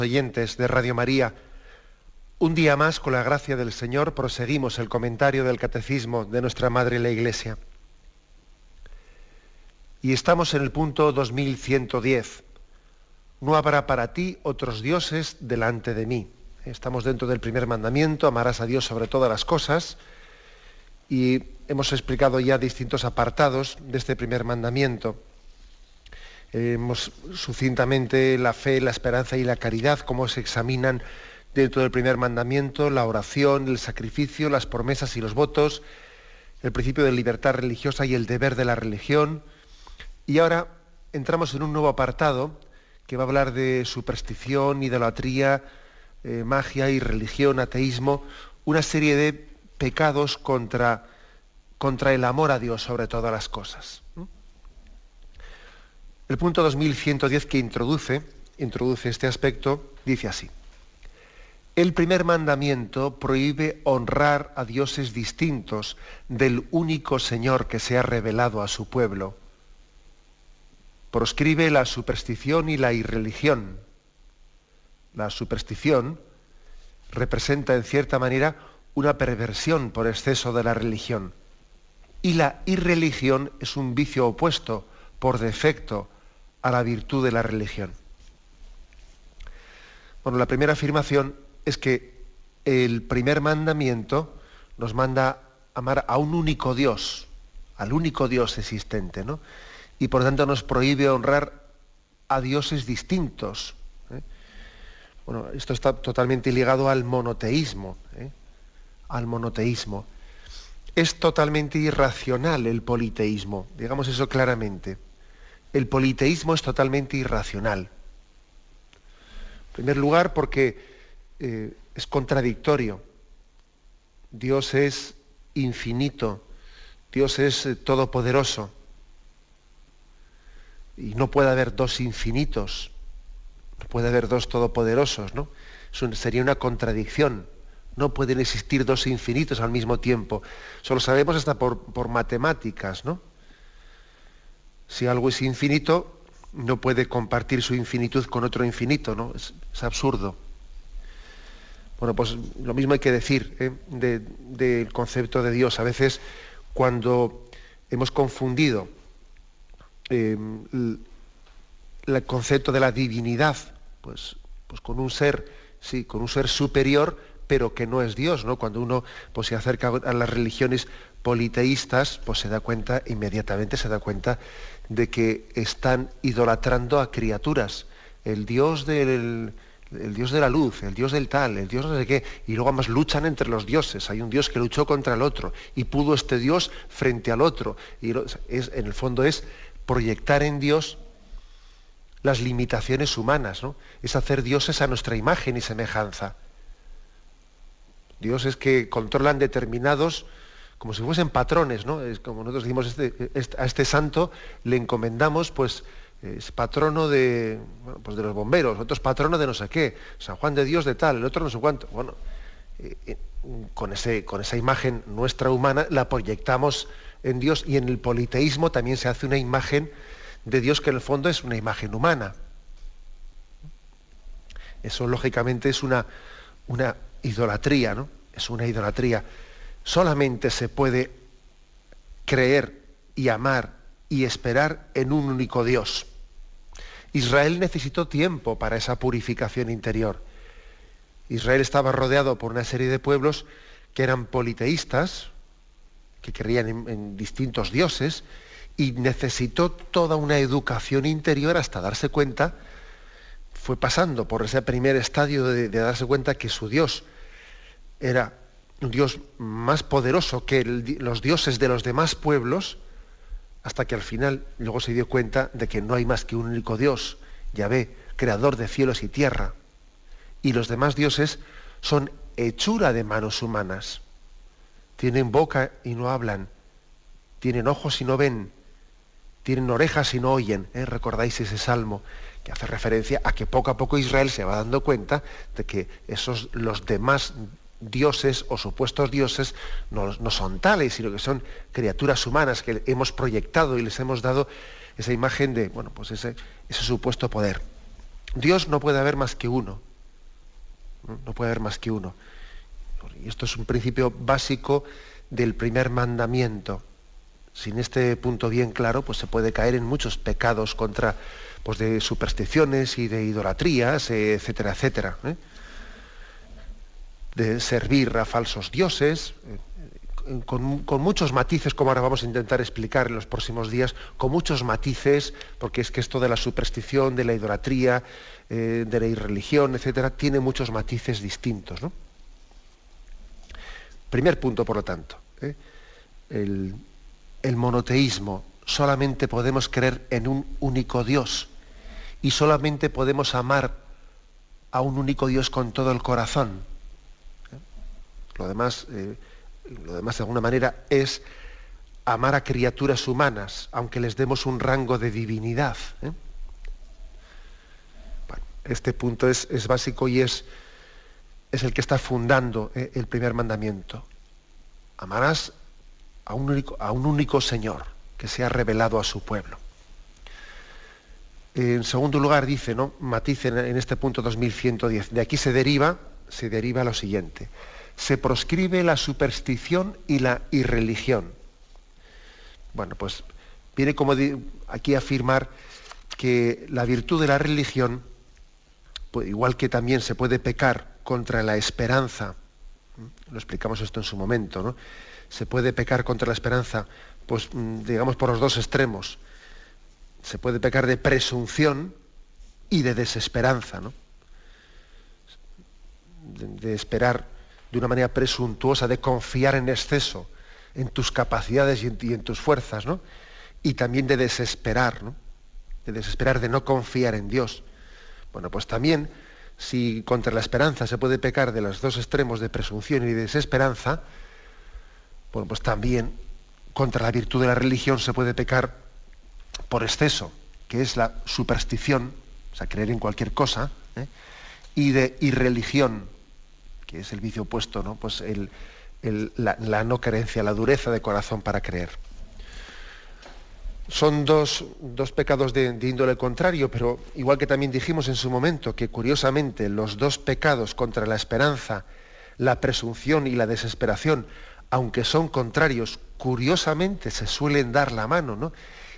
Oyentes de Radio María, un día más, con la gracia del Señor, proseguimos el comentario del Catecismo de nuestra Madre la Iglesia. Y estamos en el punto 2110. No habrá para ti otros dioses delante de mí. Estamos dentro del primer mandamiento, amarás a Dios sobre todas las cosas, y hemos explicado ya distintos apartados de este primer mandamiento. Hemos sucintamente la fe, la esperanza y la caridad, cómo se examinan dentro del primer mandamiento, la oración, el sacrificio, las promesas y los votos, el principio de libertad religiosa y el deber de la religión. Y ahora entramos en un nuevo apartado que va a hablar de superstición, idolatría, magia y religión, ateísmo, una serie de pecados contra el amor a Dios sobre todas las cosas. El punto 2110 que introduce este aspecto dice así: el primer mandamiento prohíbe honrar a dioses distintos del único Señor que se ha revelado a su pueblo. Proscribe la superstición y la irreligión. La superstición representa en cierta manera una perversión por exceso de la religión, y la irreligión es un vicio opuesto por defecto a la virtud de la religión. Bueno, la primera afirmación es que el primer mandamiento nos manda amar a un único Dios, al único Dios existente, ¿no? Y por tanto nos prohíbe honrar a dioses distintos. Bueno, esto está totalmente ligado al monoteísmo, al monoteísmo. Es totalmente irracional el politeísmo, digamos eso claramente. El politeísmo es totalmente irracional. En primer lugar, porque es contradictorio. Dios es infinito, Dios es todopoderoso. Y no puede haber dos infinitos, no puede haber dos todopoderosos, ¿no? Sería una contradicción. No pueden existir dos infinitos al mismo tiempo. Eso lo sabemos hasta por matemáticas, ¿no? Si algo es infinito, no puede compartir su infinitud con otro infinito, ¿no? Es absurdo. Bueno, pues lo mismo hay que decir del concepto de Dios. A veces, cuando hemos confundido el concepto de la divinidad, pues con un ser, sí, con un ser superior, pero que no es Dios, ¿no? Cuando uno pues, se acerca a las religiones politeístas, pues inmediatamente se da cuenta de que están idolatrando a criaturas. El Dios de la luz, el Dios del tal, el Dios no sé qué, y luego además luchan entre los dioses. Hay un Dios que luchó contra el otro, y pudo este Dios frente al otro. Y en el fondo es proyectar en Dios las limitaciones humanas, ¿no? Es hacer dioses a nuestra imagen y semejanza. Dioses que controlan determinados, como si fuesen patrones, ¿no? Es como nosotros decimos, a este santo le encomendamos, pues, es patrono de los bomberos, otro es patrono de no sé qué, San Juan de Dios de tal, el otro no sé cuánto. Bueno, con esa imagen nuestra humana la proyectamos en Dios, y en el politeísmo también se hace una imagen de Dios que en el fondo es una imagen humana. Eso lógicamente es una idolatría, ¿no? Es una idolatría. Solamente se puede creer y amar y esperar en un único Dios. Israel necesitó tiempo para esa purificación interior. Israel estaba rodeado por una serie de pueblos que eran politeístas, que creían en distintos dioses, y necesitó toda una educación interior hasta darse cuenta, fue pasando por ese primer estadio de darse cuenta que su Dios era un Dios más poderoso que los dioses de los demás pueblos, hasta que al final luego se dio cuenta de que no hay más que un único Dios, Yahvé, creador de cielos y tierra. Y los demás dioses son hechura de manos humanas. Tienen boca y no hablan, tienen ojos y no ven, tienen orejas y no oyen. ¿Recordáis ese salmo que hace referencia a que poco a poco Israel se va dando cuenta de que los demás dioses o supuestos dioses no son tales, sino que son criaturas humanas que hemos proyectado y les hemos dado esa imagen de, ese supuesto poder. Dios no puede haber más que uno, no puede haber más que uno. Y esto es un principio básico del primer mandamiento. Sin este punto bien claro, pues se puede caer en muchos pecados contra, pues, de supersticiones y de idolatrías, etcétera, etcétera, de servir a falsos dioses, con muchos matices, como ahora vamos a intentar explicar en los próximos días, con muchos matices, porque es que esto de la superstición, de la idolatría, de la irreligión, etcétera, tiene muchos matices distintos, ¿no? Primer punto, por lo tanto, el monoteísmo. Solamente podemos creer en un único Dios y solamente podemos amar a un único Dios con todo el corazón. Lo demás, de alguna manera, es amar a criaturas humanas, aunque les demos un rango de divinidad. Bueno, este punto es básico y es el que está fundando el primer mandamiento. Amarás a un único Señor que se ha revelado a su pueblo. En segundo lugar, dice, ¿no?, matiz en este punto 2110. De aquí se deriva lo siguiente. Se proscribe la superstición y la irreligión. Bueno, pues viene como aquí a afirmar que la virtud de la religión, pues, igual que también se puede pecar contra la esperanza, lo explicamos esto en su momento, ¿no? Se puede pecar contra la esperanza, pues digamos por los dos extremos. Se puede pecar de presunción y de desesperanza, ¿no? De esperar de una manera presuntuosa, de confiar en exceso en tus capacidades y en tus fuerzas, ¿no? Y también de desesperar, ¿no? De desesperar, de no confiar en Dios. Bueno, pues también, si contra la esperanza se puede pecar de los dos extremos de presunción y de desesperanza, bueno, pues también contra la virtud de la religión se puede pecar por exceso, que es la superstición, o sea, creer en cualquier cosa, y de irreligión, que es el vicio opuesto, ¿no? Pues la no creencia, la dureza de corazón para creer. Son dos pecados de índole contrario, pero igual que también dijimos en su momento que curiosamente los dos pecados contra la esperanza, la presunción y la desesperación, aunque son contrarios, curiosamente se suelen dar la mano, ¿no?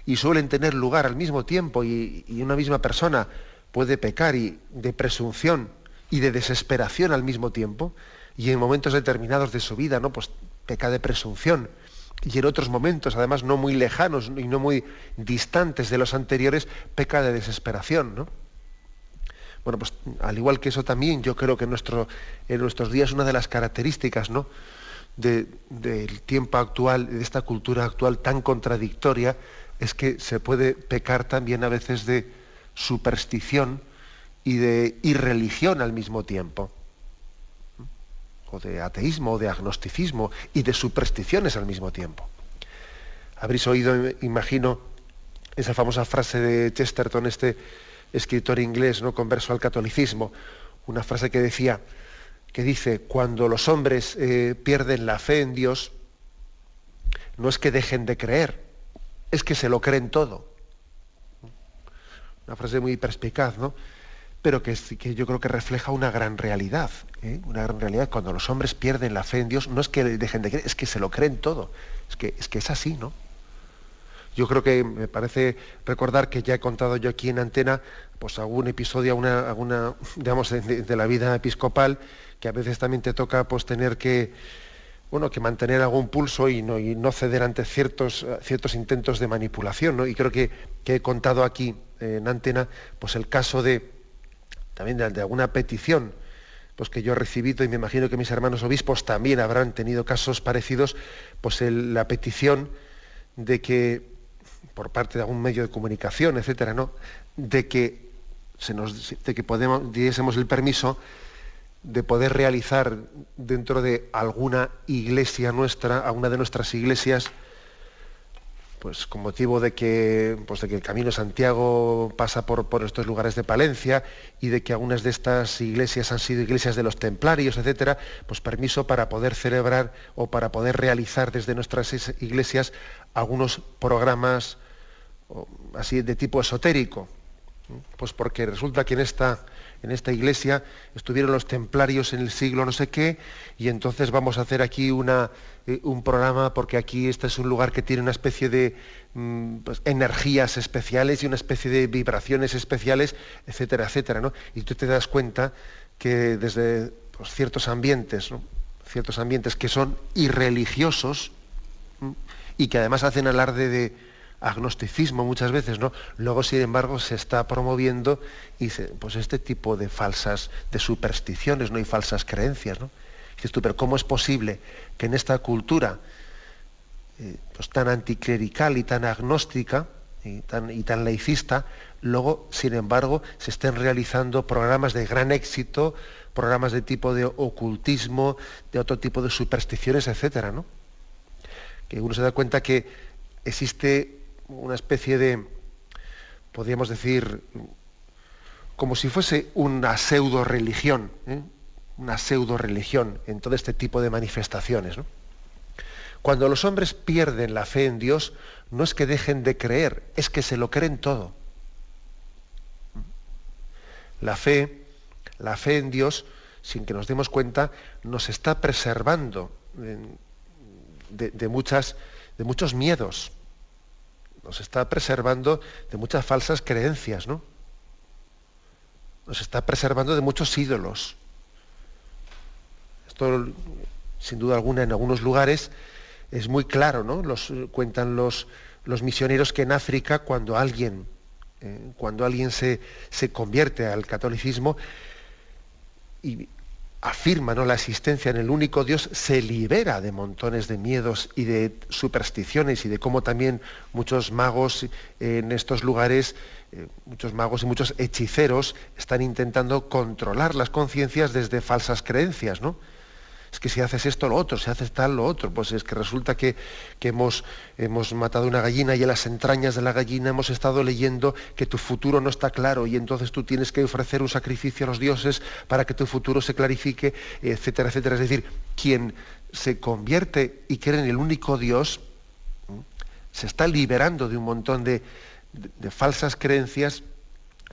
Y suelen tener lugar al mismo tiempo, y una misma persona puede pecar de presunción y de desesperación al mismo tiempo, y en momentos determinados de su vida, ¿no?, pues peca de presunción, y en otros momentos, además no muy lejanos y no muy distantes de los anteriores, peca de desesperación, ¿no? Bueno, pues al igual que eso también, yo creo que en nuestros días una de las características, ¿no?, del tiempo actual, de esta cultura actual tan contradictoria, es que se puede pecar también a veces de superstición y de irreligión al mismo tiempo, o de ateísmo, o de agnosticismo, y de supersticiones al mismo tiempo. Habréis oído, imagino, esa famosa frase de Chesterton, este escritor inglés, ¿no?, converso al catolicismo, una frase que dice, cuando los hombres pierden la fe en Dios, no es que dejen de creer, es que se lo creen todo. Una frase muy perspicaz, ¿no?, pero que yo creo que refleja una gran realidad, una gran realidad. Cuando los hombres pierden la fe en Dios, no es que dejen de creer, es que se lo creen todo. Es que es así, ¿no? Yo creo que me parece recordar que ya he contado yo aquí en Antena, pues algún episodio, digamos, de la vida episcopal, que a veces también te toca, pues, tener que mantener algún pulso y no ceder ante ciertos intentos de manipulación, ¿no? Y creo que he contado aquí en Antena, pues el caso también de alguna petición, pues que yo he recibido, y me imagino que mis hermanos obispos también habrán tenido casos parecidos, pues la petición de que, por parte de algún medio de comunicación, etcétera, ¿no?, de que diésemos el permiso de poder realizar dentro de alguna iglesia nuestra, alguna de nuestras iglesias, pues con motivo de que el Camino de Santiago pasa por estos lugares de Palencia, y de que algunas de estas iglesias han sido iglesias de los templarios, etcétera, pues permiso para poder celebrar o para poder realizar desde nuestras iglesias algunos programas así de tipo esotérico. Pues porque resulta que en en esta iglesia estuvieron los templarios en el siglo no sé qué, y entonces vamos a hacer aquí un programa porque aquí este es un lugar que tiene una especie de pues, energías especiales y una especie de vibraciones especiales, etcétera, etcétera, ¿no? Y tú te das cuenta que desde pues, ciertos ambientes, ¿no? Ciertos ambientes que son irreligiosos, ¿no? Y que además hacen alarde de agnosticismo muchas veces, ¿no? Luego, sin embargo, se está promoviendo pues este tipo de falsas, de supersticiones, ¿no? Y falsas creencias, ¿no? Dices tú, pero ¿cómo es posible que en esta cultura pues tan anticlerical y tan agnóstica y tan laicista, luego, sin embargo, se estén realizando programas de gran éxito, programas de tipo de ocultismo, de otro tipo de supersticiones, etcétera, ¿no? Que uno se da cuenta que existe una especie de, podríamos decir, como si fuese una pseudo religión, una pseudo religión en todo este tipo de manifestaciones, ¿no? Cuando los hombres pierden la fe en Dios, no es que dejen de creer, es que se lo creen todo. La fe en Dios, sin que nos demos cuenta, nos está preservando de muchos miedos, nos está preservando de muchas falsas creencias, ¿no? Nos está preservando de muchos ídolos. Esto, sin duda alguna, en algunos lugares es muy claro, ¿no? Cuentan los misioneros que en África, cuando alguien se convierte al catolicismo y afirma, ¿no?, la existencia en el único Dios, se libera de montones de miedos y de supersticiones, y de cómo también muchos magos en estos lugares, muchos magos y muchos hechiceros están intentando controlar las conciencias desde falsas creencias, ¿no? Es que si haces esto, lo otro, si haces tal, lo otro, pues es que resulta que hemos matado una gallina y en las entrañas de la gallina hemos estado leyendo que tu futuro no está claro y entonces tú tienes que ofrecer un sacrificio a los dioses para que tu futuro se clarifique, etcétera, etcétera. Es decir, quien se convierte y cree en el único Dios, se está liberando de un montón de falsas creencias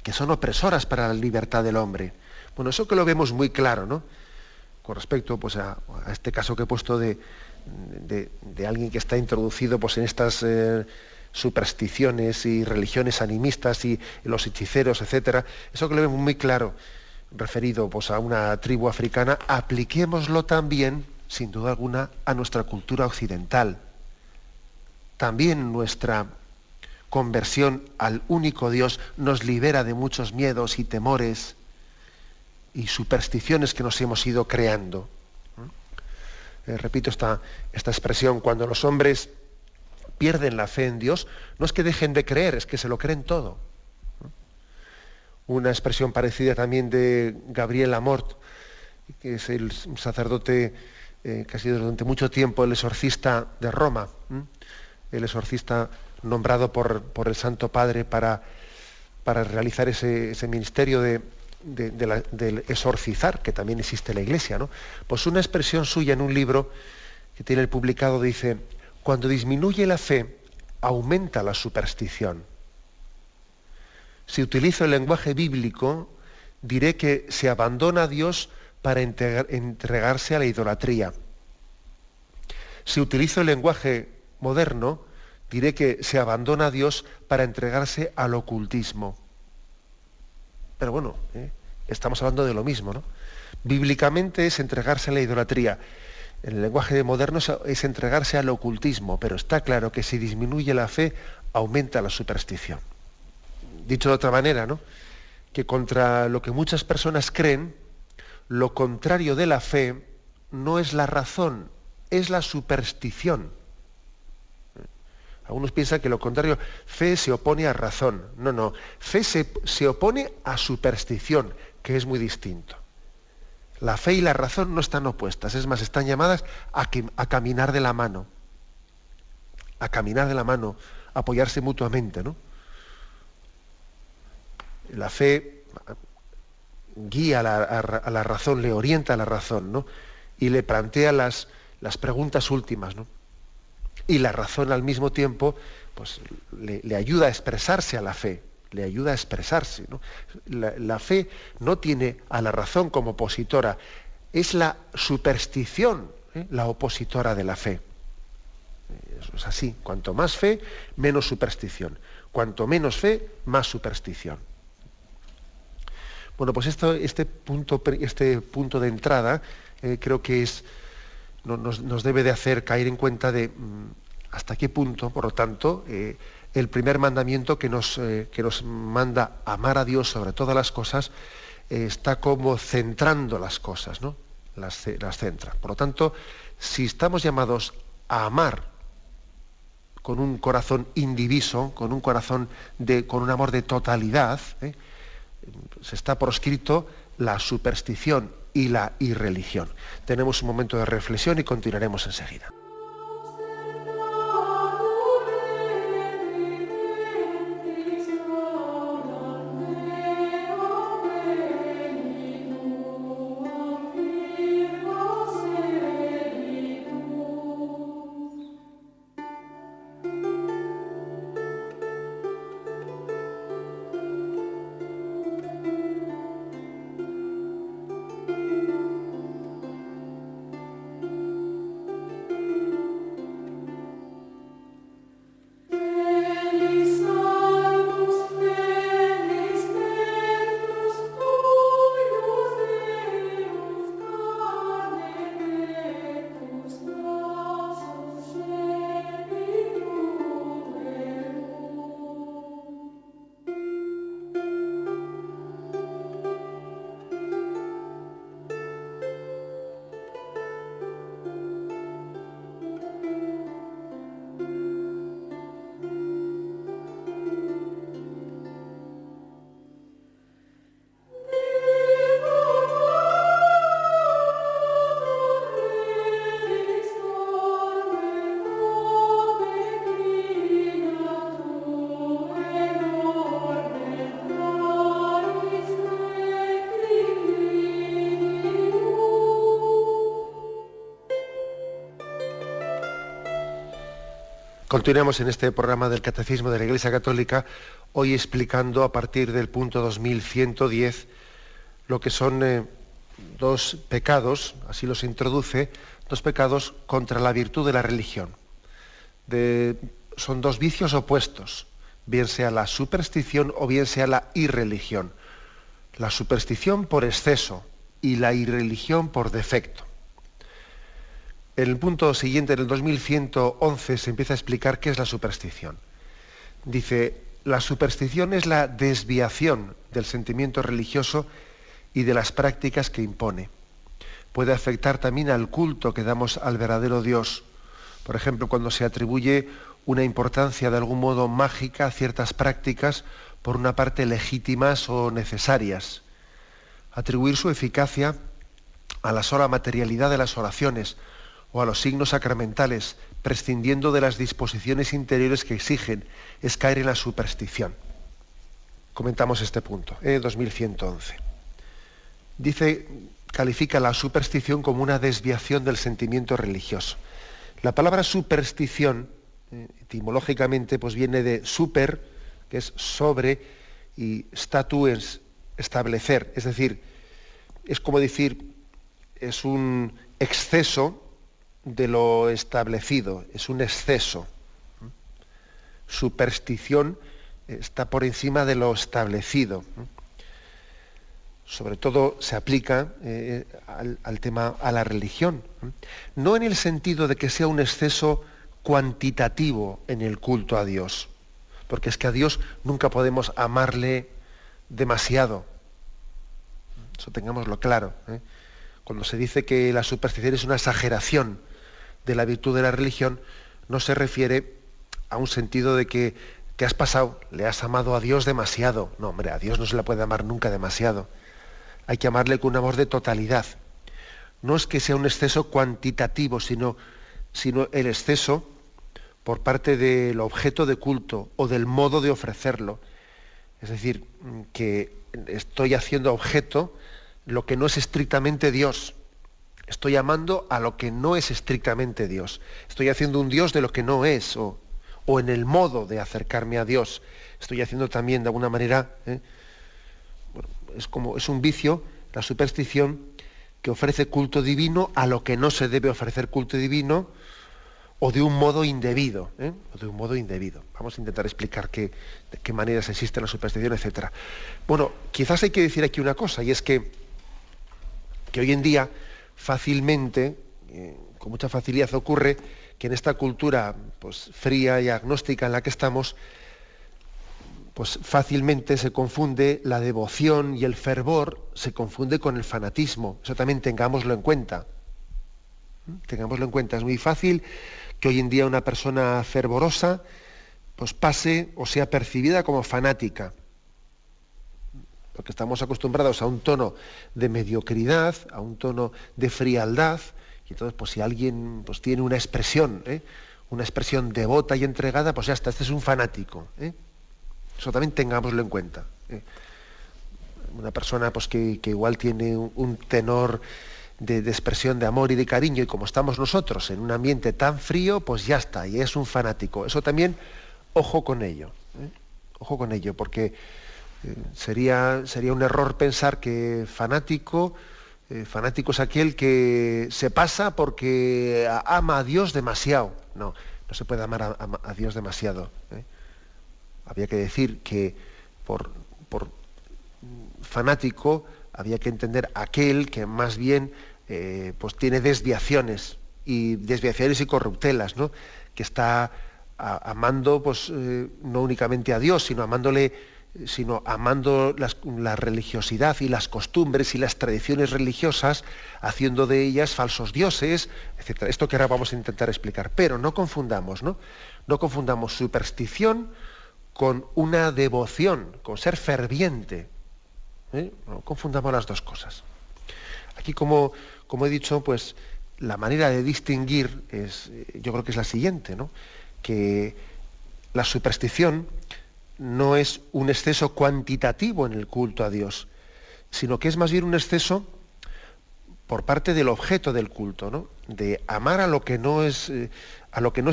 que son opresoras para la libertad del hombre. Bueno, eso que lo vemos muy claro, ¿no? Con respecto pues, a este caso que he puesto de alguien que está introducido pues, en estas supersticiones y religiones animistas y los hechiceros, etcétera, eso que lo vemos muy claro, referido pues, a una tribu africana, apliquémoslo también, sin duda alguna, a nuestra cultura occidental. También nuestra conversión al único Dios nos libera de muchos miedos y temores y supersticiones que nos hemos ido creando. Repito esta expresión, cuando los hombres pierden la fe en Dios, no es que dejen de creer, es que se lo creen todo. Una expresión parecida también de Gabriel Amort, que es el sacerdote que ha sido durante mucho tiempo el exorcista de Roma, el exorcista nombrado por el Santo Padre para realizar ese ministerio del exorcizar, que también existe en la Iglesia, ¿no? Pues una expresión suya en un libro que tiene el publicado dice: cuando disminuye la fe, aumenta la superstición. Si utilizo el lenguaje bíblico, diré que se abandona a Dios para entregarse a la idolatría. Si utilizo el lenguaje moderno, diré que se abandona a Dios para entregarse al ocultismo. Pero bueno, estamos hablando de lo mismo, ¿no? Bíblicamente es entregarse a la idolatría. En el lenguaje moderno es entregarse al ocultismo, pero está claro que si disminuye la fe, aumenta la superstición. Dicho de otra manera, ¿no?, que contra lo que muchas personas creen, lo contrario de la fe no es la razón, es la superstición. Algunos piensan que lo contrario, fe se opone a razón. No, fe se opone a superstición, que es muy distinto. La fe y la razón no están opuestas, es más, están llamadas a caminar de la mano. A caminar de la mano, a apoyarse mutuamente, ¿no? La fe guía a la razón, le orienta a la razón, ¿no? Y le plantea las preguntas últimas, ¿no? Y la razón al mismo tiempo pues, le ayuda a expresarse a la fe. le ayuda a expresarse, ¿no? La fe no tiene a la razón como opositora, es la superstición, la opositora de la fe. Eso es así, cuanto más fe, menos superstición. Cuanto menos fe, más superstición. Bueno, pues este punto de entrada creo que nos debe de hacer caer en cuenta de hasta qué punto, por lo tanto, el primer mandamiento que nos manda a amar a Dios sobre todas las cosas está como centrando las cosas, ¿no? Las centra. Por lo tanto, si estamos llamados a amar con un corazón indiviso, con un amor de totalidad, se está proscrito la superstición y la irreligión. Tenemos un momento de reflexión y continuaremos enseguida. Continuamos en este programa del Catecismo de la Iglesia Católica, hoy explicando a partir del punto 2110 lo que son dos pecados, así los introduce, dos pecados contra la virtud de la religión. Son dos vicios opuestos, bien sea la superstición o bien sea la irreligión. La superstición por exceso y la irreligión por defecto. En el punto siguiente, en el 2111, se empieza a explicar qué es la superstición. Dice, la superstición es la desviación del sentimiento religioso y de las prácticas que impone. Puede afectar también al culto que damos al verdadero Dios. Por ejemplo, cuando se atribuye una importancia de algún modo mágica a ciertas prácticas, por una parte legítimas o necesarias. Atribuir su eficacia a la sola materialidad de las oraciones, o a los signos sacramentales, prescindiendo de las disposiciones interiores que exigen, es caer en la superstición. Comentamos este punto, 2111. Dice, califica la superstición como una desviación del sentimiento religioso. La palabra superstición, etimológicamente, pues viene de super, que es sobre, y statu es establecer, es decir, es como decir, es un exceso de lo establecido, es un exceso. Superstición está por encima de lo establecido. Sobre todo se aplica al tema, a la religión. No en el sentido de que sea un exceso cuantitativo en el culto a Dios, porque es que a Dios nunca podemos amarle demasiado. Eso tengámoslo claro. Cuando se dice que la superstición es una exageración de la virtud de la religión, no se refiere a un sentido de que te has pasado, le has amado a Dios demasiado. No, hombre, a Dios no se le puede amar nunca demasiado. Hay que amarle con un amor de totalidad. No es que sea un exceso cuantitativo, sino el exceso por parte del objeto de culto o del modo de ofrecerlo. Es decir, que estoy haciendo objeto lo que no es estrictamente Dios. Estoy amando a lo que no es estrictamente Dios. Estoy haciendo un Dios de lo que no es, o o en el modo de acercarme a Dios. Estoy haciendo también de alguna manera, es un vicio, la superstición, que ofrece culto divino a lo que no se debe ofrecer culto divino, o de un modo indebido, o de un modo indebido. Vamos a intentar explicar de qué maneras existe la superstición, etc. Bueno, quizás hay que decir aquí una cosa, y es que hoy en día fácilmente, con mucha facilidad ocurre que en esta cultura pues, fría y agnóstica en la que estamos, pues fácilmente se confunde la devoción y el fervor, se confunde con el fanatismo. Eso también tengámoslo en cuenta. Tengámoslo en cuenta. Es muy fácil que hoy en día una persona fervorosa pues pase o sea percibida como fanática. Porque estamos acostumbrados a un tono de mediocridad, a un tono de frialdad, y entonces pues si alguien pues, tiene una expresión devota y entregada, pues ya está, este es un fanático. Eso también tengámoslo en cuenta. Una persona pues, que igual tiene un tenor de expresión de amor y de cariño, y como estamos nosotros en un ambiente tan frío, pues ya está, y es un fanático. Eso también, ojo con ello. Ojo con ello, porque sería un error pensar que fanático es aquel que se pasa porque ama a Dios demasiado. No se puede amar a Dios demasiado. Había que decir que por fanático había que entender aquel que más bien pues tiene desviaciones y corruptelas, ¿no? Que está amando pues, no únicamente a Dios, sino amando la religiosidad y las costumbres y las tradiciones religiosas, haciendo de ellas falsos dioses, etc. Esto que ahora vamos a intentar explicar. Pero no confundamos, ¿no? No confundamos superstición con una devoción, con ser ferviente. No confundamos las dos cosas. Aquí, como he dicho, pues la manera de distinguir yo creo que es la siguiente, ¿no? Que la superstición no es un exceso cuantitativo en el culto a Dios, sino que es más bien un exceso por parte del objeto del culto, ¿no? De amar a lo que no es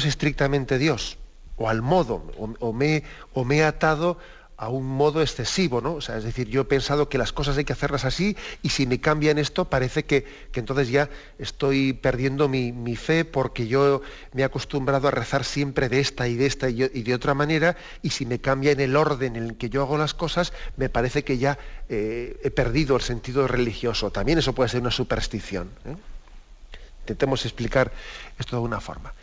estrictamente Dios, o al modo, o me he atado a un modo excesivo, ¿no? O sea, es decir, yo he pensado que las cosas hay que hacerlas así, y si me cambian esto, parece que entonces ya estoy perdiendo mi fe, porque yo me he acostumbrado a rezar siempre de esta y de otra manera, y si me cambia en el orden en el que yo hago las cosas, me parece que ya he perdido el sentido religioso. También eso puede ser una superstición. Intentemos explicar esto de una forma.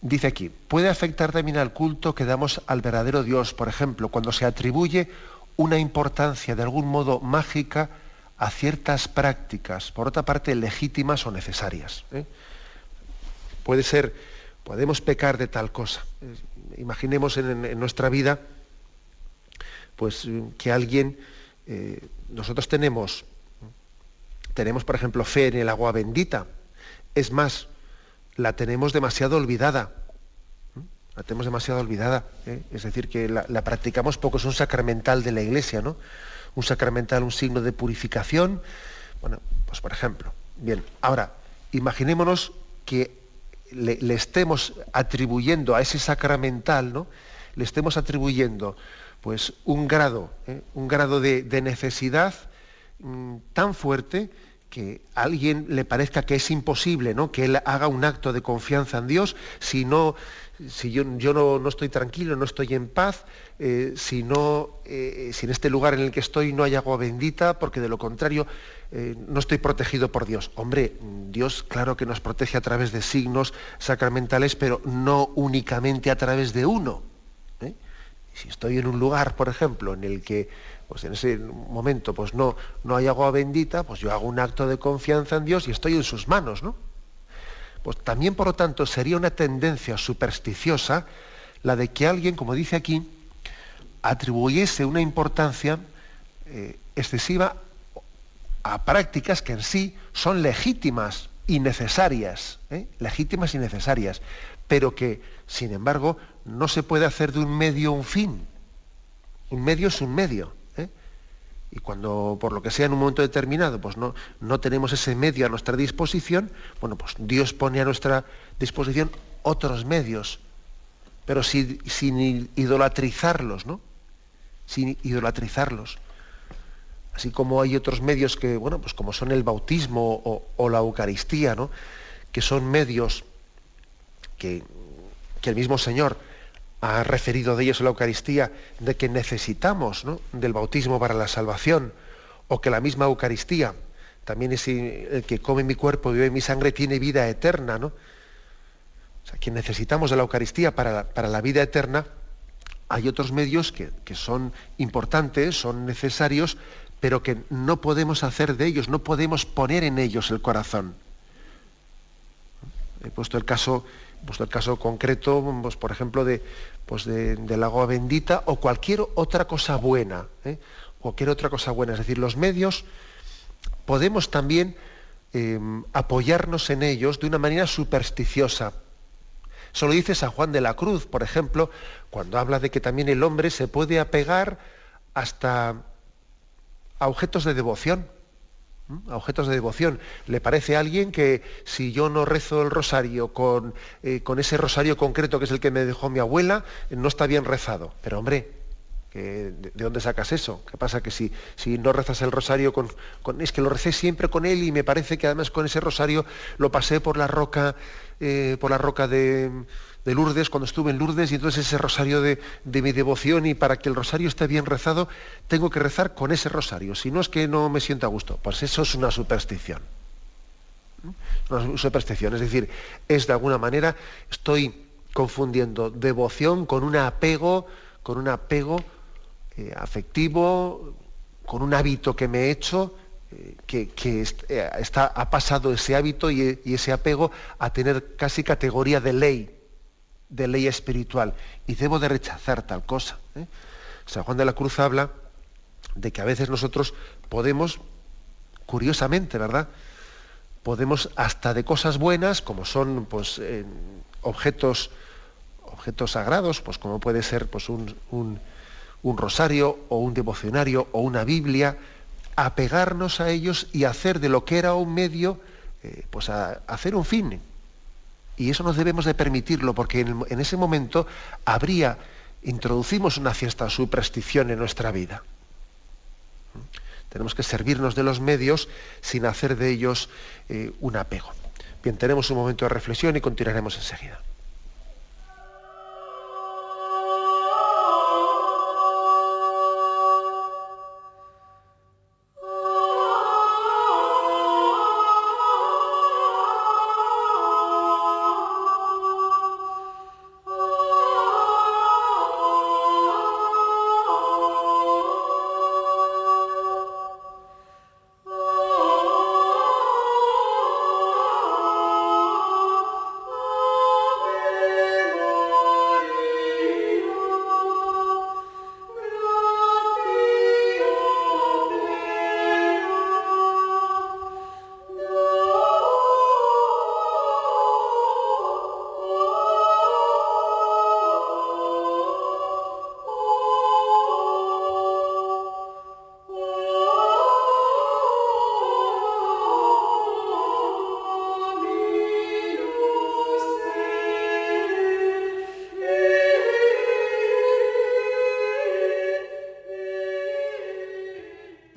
Dice aquí, puede afectar también al culto que damos al verdadero Dios, por ejemplo, cuando se atribuye una importancia de algún modo mágica a ciertas prácticas, por otra parte legítimas o necesarias. Podemos pecar de tal cosa. Imaginemos en nuestra vida, pues que alguien, nosotros tenemos, por ejemplo, fe en el agua bendita. Es más, la tenemos demasiado olvidada. Es decir, que la practicamos poco. Es un sacramental de la Iglesia, ¿no? Un sacramental, un signo de purificación. Bueno, pues por ejemplo. Bien, ahora, imaginémonos que le estemos atribuyendo a ese sacramental, ¿no? Le estemos atribuyendo pues un grado de necesidad tan fuerte que a alguien le parezca que es imposible, ¿no? Que él haga un acto de confianza en Dios si yo no estoy tranquilo, no estoy en paz, si en este lugar en el que estoy no hay agua bendita, porque de lo contrario no estoy protegido por Dios. Hombre, Dios claro que nos protege a través de signos sacramentales, pero no únicamente a través de uno. Si estoy en un lugar, por ejemplo, en el que pues en ese momento pues no hay agua bendita, pues yo hago un acto de confianza en Dios y estoy en sus manos, ¿no? Pues también, por lo tanto, sería una tendencia supersticiosa la de que alguien, como dice aquí, atribuyese una importancia excesiva a prácticas que en sí son legítimas y necesarias, pero que, sin embargo, no se puede hacer de un medio un fin. Un medio es un medio. Y cuando, por lo que sea, en un momento determinado, pues no tenemos ese medio a nuestra disposición, bueno, pues Dios pone a nuestra disposición otros medios. pero sin idolatrizarlos, ¿no? Sin idolatrizarlos. Así como hay otros medios que, bueno, pues como son el bautismo o la Eucaristía, ¿no? Que son medios que el mismo Señor ha referido de ellos en la Eucaristía, de que necesitamos, ¿no?, del bautismo para la salvación, o que la misma Eucaristía también es el que come mi cuerpo y bebe mi sangre tiene vida eterna, ¿no? O sea, que necesitamos de la Eucaristía para la vida eterna. Hay otros medios que son importantes, son necesarios, pero que no podemos hacer de ellos, no podemos poner en ellos el corazón. He puesto el caso concreto, pues, por ejemplo, del agua bendita o cualquier otra cosa buena. Cualquier otra cosa buena. Es decir, los medios podemos también apoyarnos en ellos de una manera supersticiosa. Eso lo dice San Juan de la Cruz, por ejemplo, cuando habla de que también el hombre se puede apegar hasta a objetos de devoción. A objetos de devoción. Le parece a alguien que si yo no rezo el rosario con ese rosario concreto que es el que me dejó mi abuela, no está bien rezado. Pero hombre, ¿de dónde sacas eso? ¿Qué pasa? Que si no rezas el rosario es que lo recé siempre con él y me parece que además con ese rosario lo pasé por la roca de Lourdes, cuando estuve en Lourdes, y entonces ese rosario de mi devoción, y para que el rosario esté bien rezado, tengo que rezar con ese rosario. Si no, es que no me siento a gusto. Pues eso es una superstición. Una superstición, es decir, es de alguna manera, estoy confundiendo devoción con un apego afectivo, con un hábito que me he hecho, ha pasado ese hábito y ese apego a tener casi categoría de ley espiritual, y debo de rechazar tal cosa. San Juan de la Cruz habla de que a veces nosotros podemos, curiosamente, ¿verdad?, podemos hasta de cosas buenas, como son, pues, objetos sagrados, pues como puede ser, pues, un rosario o un devocionario o una Biblia, apegarnos a ellos y hacer de lo que era un medio, pues a hacer un fin. Y eso no debemos de permitirlo, porque en ese momento introducimos una cierta superstición en nuestra vida. Tenemos que servirnos de los medios sin hacer de ellos un apego. Bien, tenemos un momento de reflexión y continuaremos enseguida.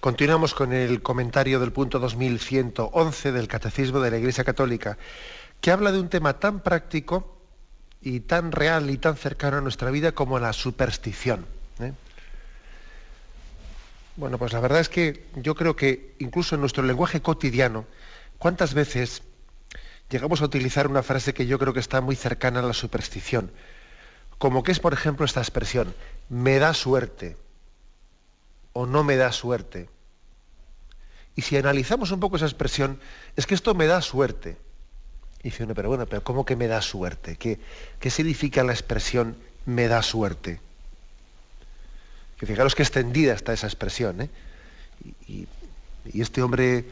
Continuamos con el comentario del punto 2111 del Catecismo de la Iglesia Católica, que habla de un tema tan práctico y tan real y tan cercano a nuestra vida como la superstición. Bueno, pues la verdad es que yo creo que incluso en nuestro lenguaje cotidiano, ¿cuántas veces llegamos a utilizar una frase que yo creo que está muy cercana a la superstición? Como que es, por ejemplo, esta expresión: me da suerte o no me da suerte. Y si analizamos un poco esa expresión, es que esto me da suerte. Y dice uno, pero ¿cómo que me da suerte? ¿Qué significa la expresión me da suerte? Que fijaros qué extendida está esa expresión, ¿eh? Y este hombre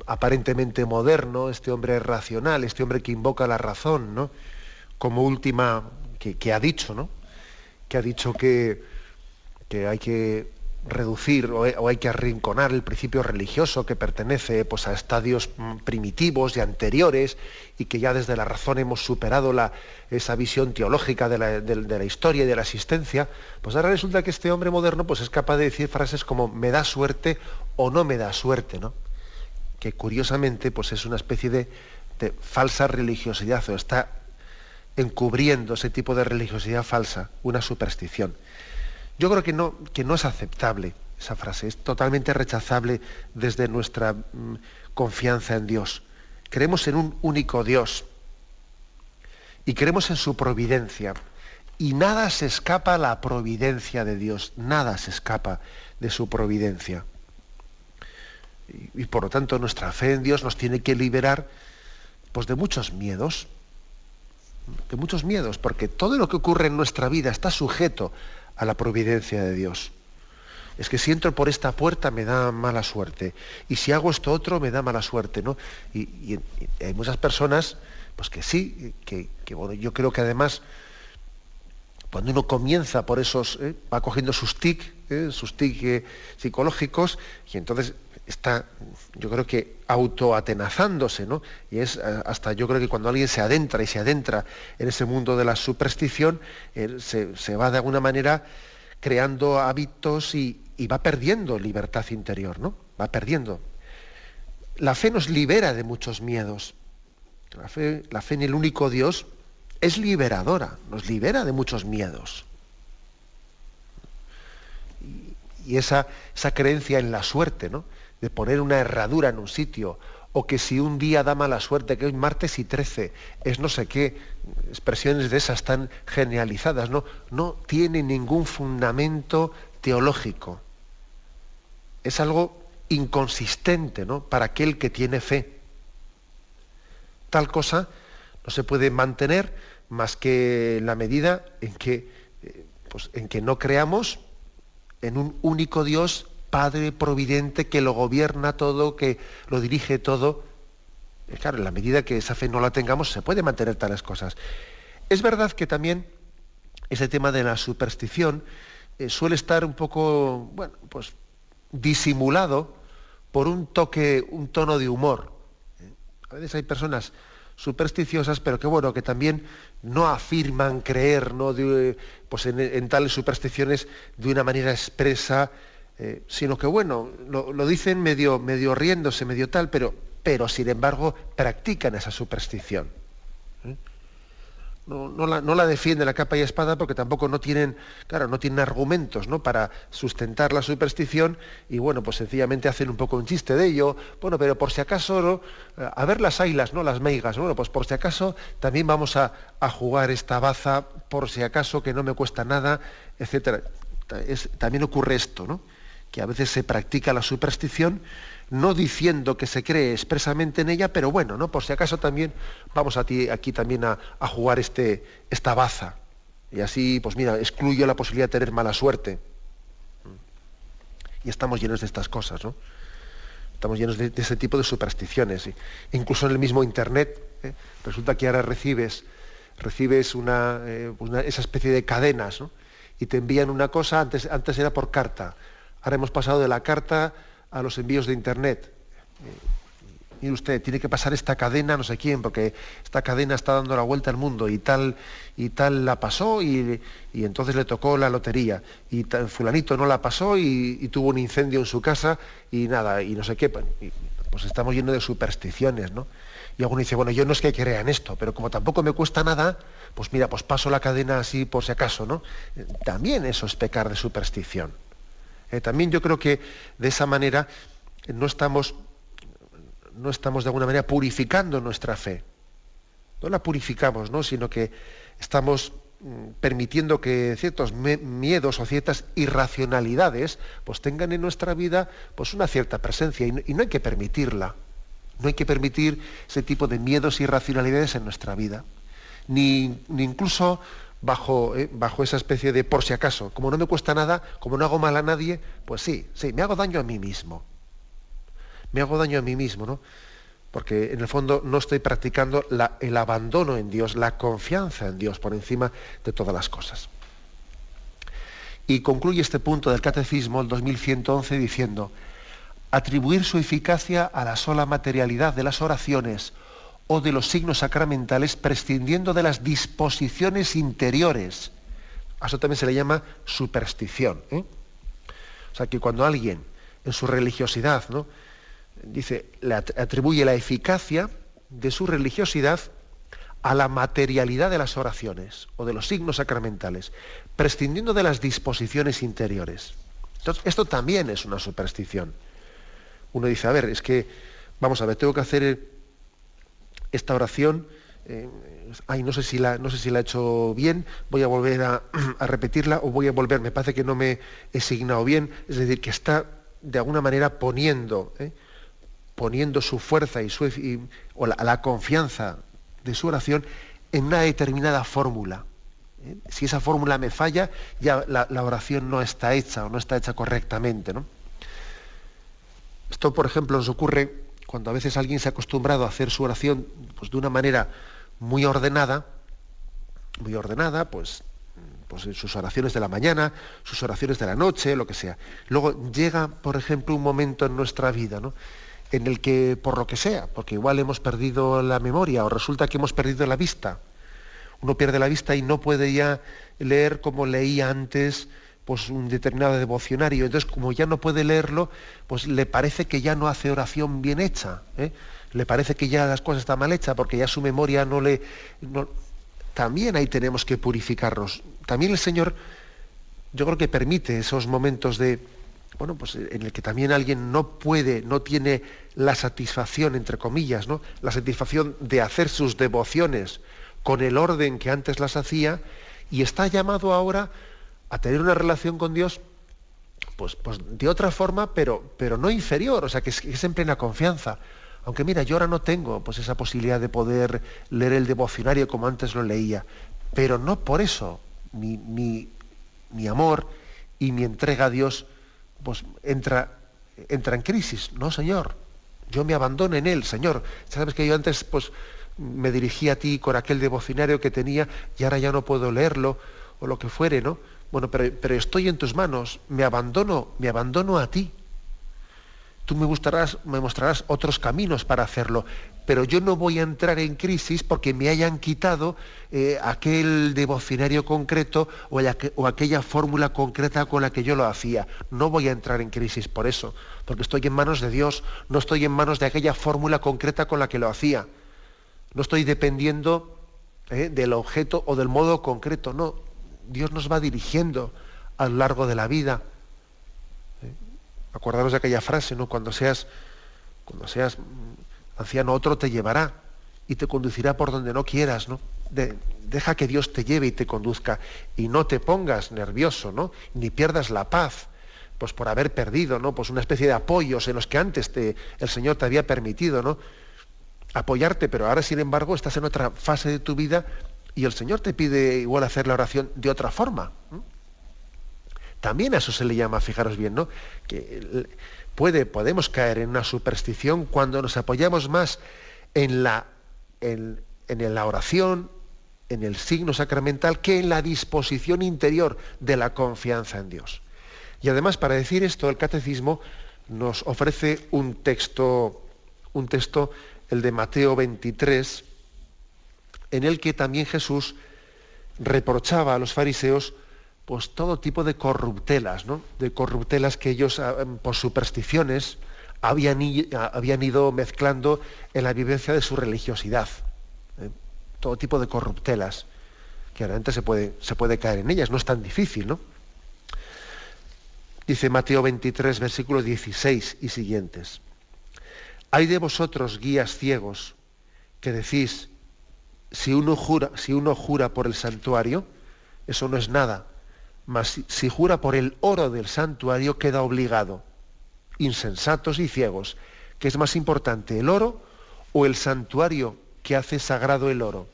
aparentemente moderno, este hombre racional, este hombre que invoca la razón, ¿no?, como última, que ha dicho, ¿no?, que ha dicho que hay que reducir o hay que arrinconar el principio religioso que pertenece pues, a estadios primitivos y anteriores y que ya desde la razón hemos superado esa visión teológica de la historia y de la existencia, pues ahora resulta que este hombre moderno pues, es capaz de decir frases como me da suerte o no me da suerte, ¿no? Que curiosamente pues, es una especie de falsa religiosidad o está encubriendo ese tipo de religiosidad falsa, una superstición. Yo creo que no es aceptable esa frase, es totalmente rechazable desde nuestra confianza en Dios. Creemos en un único Dios y creemos en su providencia. Y nada se escapa a la providencia de Dios, nada se escapa de su providencia. Y por lo tanto nuestra fe en Dios nos tiene que liberar pues, de muchos miedos, porque todo lo que ocurre en nuestra vida está sujeto a la providencia de Dios. Es que si entro por esta puerta me da mala suerte, y si hago esto otro me da mala suerte, ¿no? Y hay muchas personas, pues que sí, que bueno, yo creo que además, cuando uno comienza por esos, va cogiendo sus tics psicológicos, y entonces está, yo creo que autoatenazándose, ¿no? Y es hasta, yo creo que cuando alguien se adentra en ese mundo de la superstición, se va de alguna manera creando hábitos y va perdiendo libertad interior, ¿no? Va perdiendo. La fe nos libera de muchos miedos. La fe en el único Dios es liberadora, nos libera de muchos miedos. Y esa creencia en la suerte, ¿no? De poner una herradura en un sitio, o que si un día da mala suerte, que es martes y 13, es no sé qué, expresiones de esas tan generalizadas, no tiene ningún fundamento teológico. Es algo inconsistente, ¿no? Para aquel que tiene fe. Tal cosa no se puede mantener más que en la medida en que no creamos en un único Dios, Padre providente, que lo gobierna todo, que lo dirige todo. Claro, en la medida que esa fe no la tengamos, se puede mantener tales cosas. Es verdad que también ese tema de la superstición suele estar un poco, bueno, pues disimulado por un tono de humor. A veces hay personas supersticiosas, pero que bueno, que también no afirman creer, ¿no? En tales supersticiones de una manera expresa, sino que bueno, lo dicen medio riéndose, medio tal, pero sin embargo practican esa superstición. No la defienden a capa y espada porque tampoco no tienen argumentos, ¿no? Para sustentar la superstición y bueno, pues sencillamente hacen un poco un chiste de ello. Bueno, pero por si acaso, ¿no? A ver las ailas, ¿no? Las meigas, bueno, pues por si acaso también vamos a jugar esta baza, por si acaso que no me cuesta nada, etcétera. También ocurre esto, ¿no? Que a veces se practica la superstición, no diciendo que se cree expresamente en ella, pero bueno, ¿no? Por si acaso también vamos aquí también a jugar esta baza. Y así, pues mira, excluyo la posibilidad de tener mala suerte. Y estamos llenos de estas cosas, ¿no? Estamos llenos de ese tipo de supersticiones. Incluso en el mismo Internet, resulta que ahora recibes esa especie de cadenas, ¿no? Y te envían una cosa, antes era por carta. Ahora hemos pasado de la carta a los envíos de Internet. Mire usted, tiene que pasar esta cadena no sé quién, porque esta cadena está dando la vuelta al mundo y tal la pasó y entonces le tocó la lotería. Y fulanito no la pasó y tuvo un incendio en su casa y nada, y no sé qué. Pues estamos llenos de supersticiones, ¿no? Y alguno dice, bueno, yo no es que crea en esto, pero como tampoco me cuesta nada, pues mira, pues paso la cadena así por si acaso, ¿no? También eso es pecar de superstición. También yo creo que de esa manera no estamos de alguna manera purificando nuestra fe. No la purificamos, ¿no? Sino que estamos permitiendo que ciertos miedos o ciertas irracionalidades pues tengan en nuestra vida pues una cierta presencia y no hay que permitirla. No hay que permitir ese tipo de miedos e irracionalidades en nuestra vida. Ni incluso bajo esa especie de por si acaso, como no me cuesta nada, como no hago mal a nadie, pues sí, me hago daño a mí mismo. Me hago daño a mí mismo, ¿no? Porque en el fondo no estoy practicando el abandono en Dios, la confianza en Dios por encima de todas las cosas. Y concluye este punto del Catecismo, el 2111, diciendo: atribuir su eficacia a la sola materialidad de las oraciones o de los signos sacramentales, prescindiendo de las disposiciones interiores. A eso también se le llama superstición, ¿eh? O sea, que cuando alguien en su religiosidad, ¿no?, dice, le atribuye la eficacia de su religiosidad a la materialidad de las oraciones o de los signos sacramentales, prescindiendo de las disposiciones interiores. Entonces, esto también es una superstición. Uno dice, a ver, es que, vamos a ver, tengo que hacer esta oración, no sé si la he hecho bien, voy a volver a repetirla o voy a volver, me parece que no me he signado bien, es decir, que está de alguna manera poniendo su fuerza o la confianza de su oración en una determinada fórmula. Si esa fórmula me falla, ya la oración no está hecha o no está hecha correctamente, ¿no? Esto, por ejemplo, nos ocurre cuando a veces alguien se ha acostumbrado a hacer su oración pues, de una manera muy ordenada, pues en sus oraciones de la mañana, sus oraciones de la noche, lo que sea. Luego llega, por ejemplo, un momento en nuestra vida, ¿no?, en el que, por lo que sea, porque igual hemos perdido la memoria o resulta que hemos perdido la vista. Uno pierde la vista y no puede ya leer como leía antes pues un determinado devocionario. Entonces, como ya no puede leerlo, pues le parece que ya no hace oración bien hecha, ¿eh? Le parece que ya las cosas están mal hechas porque ya su memoria no. También ahí tenemos que purificarnos. También el Señor, yo creo que permite esos momentos pues en el que también alguien no tiene la satisfacción, entre comillas, ¿no?, la satisfacción de hacer sus devociones con el orden que antes las hacía, y está llamado ahora a tener una relación con Dios pues de otra forma, pero no inferior, o sea, que es en plena confianza. Aunque mira, yo ahora no tengo pues esa posibilidad de poder leer el devocionario como antes lo leía, pero no por eso mi amor y mi entrega a Dios pues entra en crisis. No, Señor, yo me abandono en Él, Señor. Sabes que yo antes pues me dirigí a ti con aquel devocionario que tenía y ahora ya no puedo leerlo, o lo que fuere, ¿no? Bueno, pero estoy en tus manos, me abandono a ti. Tú me mostrarás otros caminos para hacerlo, pero yo no voy a entrar en crisis porque me hayan quitado aquel devocionario concreto o aquella fórmula concreta con la que yo lo hacía. No voy a entrar en crisis por eso, porque estoy en manos de Dios, no estoy en manos de aquella fórmula concreta con la que lo hacía. No estoy dependiendo del objeto o del modo concreto, no. Dios nos va dirigiendo a lo largo de la vida. Acordaros de aquella frase, ¿no? Cuando seas anciano, otro te llevará y te conducirá por donde no quieras, ¿no? Deja que Dios te lleve y te conduzca, y no te pongas nervioso, ¿no?, ni pierdas la paz pues por haber perdido, ¿no?, pues una especie de apoyos en los que antes el Señor te había permitido, ¿no?, apoyarte, pero ahora, sin embargo, estás en otra fase de tu vida y el Señor te pide igual hacer la oración de otra forma. También a eso se le llama, fijaros bien, ¿no?, que podemos caer en una superstición cuando nos apoyamos más en la oración, en el signo sacramental, que en la disposición interior de la confianza en Dios. Y además, para decir esto, el Catecismo nos ofrece un texto, el de Mateo 23, en el que también Jesús reprochaba a los fariseos pues todo tipo de corruptelas, ¿no?, de corruptelas que ellos, por supersticiones, habían ido mezclando en la vivencia de su religiosidad. Todo tipo de corruptelas, que realmente se puede caer en ellas, no es tan difícil, ¿no? Dice Mateo 23, versículos 16 y siguientes: «Ay de vosotros, guías ciegos, que decís, si uno jura por el santuario, eso no es nada, mas si jura por el oro del santuario, queda obligado. Insensatos y ciegos, ¿qué es más importante, el oro o el santuario que hace sagrado el oro?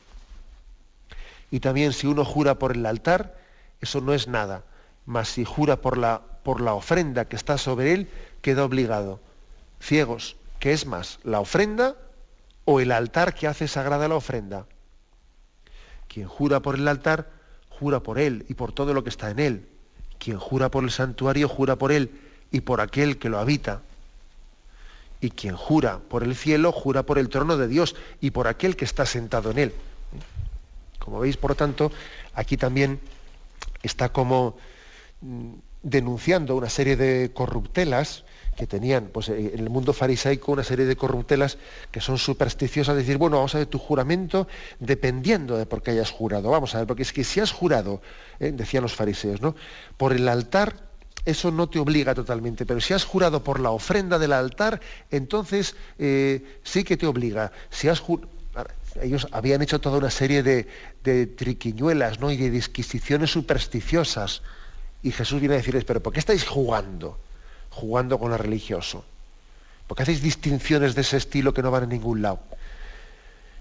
Y también si uno jura por el altar, eso no es nada, mas si jura por la ofrenda que está sobre él, queda obligado. Ciegos, ¿qué es más, la ofrenda o el altar que hace sagrada la ofrenda? Quien jura por el altar, jura por él y por todo lo que está en él. Quien jura por el santuario, jura por él y por aquel que lo habita. Y quien jura por el cielo, jura por el trono de Dios y por aquel que está sentado en él. Como veis, por lo tanto, aquí también está como denunciando una serie de corruptelas que tenían pues, en el mundo farisaico, una serie de corruptelas que son supersticiosas, decir, bueno, vamos a ver tu juramento dependiendo de por qué hayas jurado. Vamos a ver, porque es que si has jurado, decían los fariseos, ¿no?, por el altar, eso no te obliga totalmente, pero si has jurado por la ofrenda del altar, entonces sí que te obliga. Si has ellos habían hecho toda una serie de triquiñuelas, ¿no?, y de disquisiciones supersticiosas. Y Jesús viene a decirles, pero ¿por qué estáis jugando con lo religioso? ¿Por qué hacéis distinciones de ese estilo que no van a ningún lado?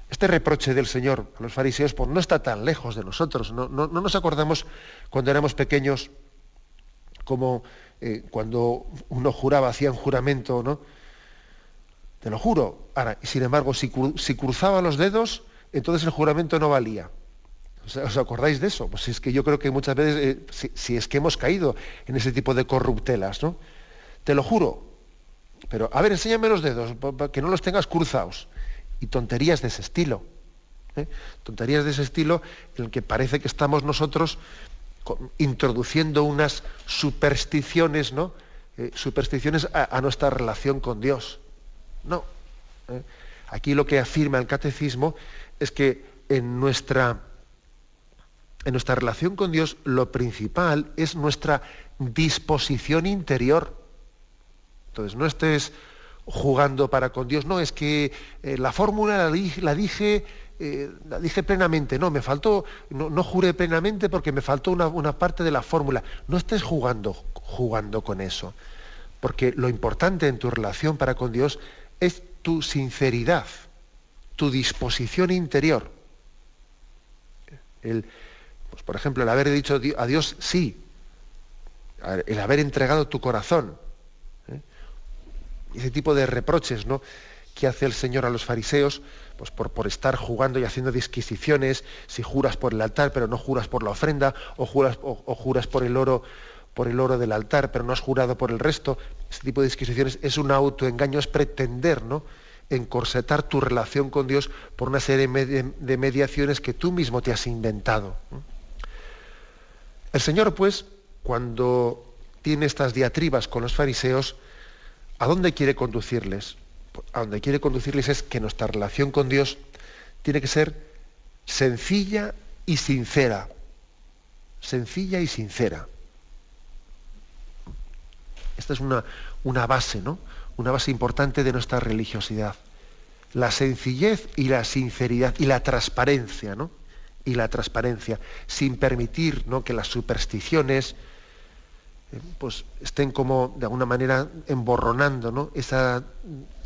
Este reproche del Señor a los fariseos pues, no está tan lejos de nosotros. No nos acordamos cuando éramos pequeños, como cuando uno juraba, hacía un juramento, ¿no? Te lo juro. Ahora, sin embargo, si cruzaba los dedos, entonces el juramento no valía. ¿Os acordáis de eso? Pues es que yo creo que muchas veces, si es que hemos caído en ese tipo de corruptelas, ¿no? Te lo juro, pero a ver, enséñame los dedos, para que no los tengas cruzados. Y tonterías de ese estilo. Tonterías de ese estilo en el que parece que estamos nosotros introduciendo unas supersticiones, ¿no? Supersticiones a nuestra relación con Dios. No. Aquí lo que afirma el catecismo es que en nuestra relación con Dios lo principal es nuestra disposición interior. Entonces no estés jugando para con Dios, no, es que la fórmula la dije plenamente, no, me faltó, no juré plenamente porque me faltó una parte de la fórmula. No estés jugando con eso, porque lo importante en tu relación para con Dios es tu sinceridad, tu disposición interior. Pues, por ejemplo, el haber dicho a Dios sí, el haber entregado tu corazón, ese tipo de reproches, ¿no?, que hace el Señor a los fariseos, pues por estar jugando y haciendo disquisiciones, si juras por el altar pero no juras por la ofrenda, o juras por el oro del altar pero no has jurado por el resto. Ese tipo de disquisiciones es un autoengaño, es pretender, ¿no?, encorsetar tu relación con Dios por una serie de mediaciones que tú mismo te has inventado. El Señor, pues, cuando tiene estas diatribas con los fariseos, ¿a dónde quiere conducirles? A donde quiere conducirles es que nuestra relación con Dios tiene que ser sencilla y sincera. Sencilla y sincera. Esta es una base, ¿no?, una base importante de nuestra religiosidad. La sencillez y la sinceridad y la transparencia, ¿no? Y la transparencia, sin permitir, ¿no?, que las supersticiones pues estén como de alguna manera emborronando, ¿no?, esa